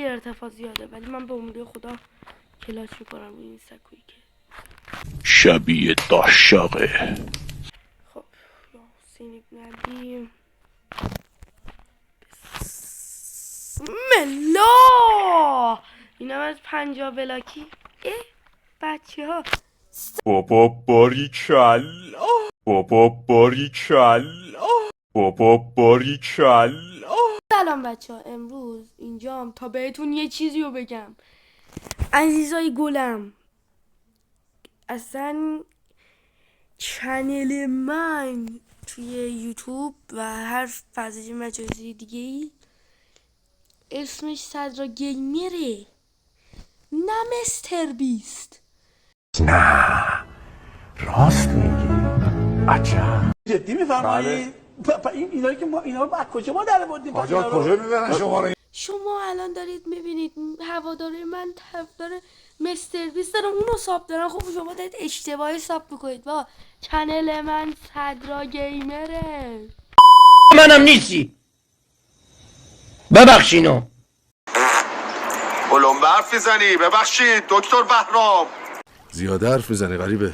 ارتفاع زیاده، ولی من به امید خدا کلاس میکنم روی این سکویی که شبیه داشاقه. خب سینیب ندیم. بسمالله. اینم از 50 بلاکی. بچه ها بابا باریکلا، بابا باریکلا، بابا باریکلا. سلام بچه ها، امروز اینجام تا بهتون یه چیزی رو بگم. عزیزای گلم، اصلا چنل من توی یوتیوب و هر فضای مجازی دیگه ای اسمش صدرا گیمره، نه مستر بیست. نه راست میگی؟ عجب. جدی میفرمایی؟ اینایی که ما اینا رو از کجا ما در آوردیم؟ آجا کجا میبرن شما رو؟ شما الان دارید میبینید هواداره من طرفدار مستر بیست دارم اونو ساب دارم. خب شما دارید اشتباهی ساب میکنید. با چنل من صدرا گیمره. منم نیستی، ببخشینو. بلند حرف میزنی، ببخشید دکتر بهرام. زیاده حرف میزنی غریبه.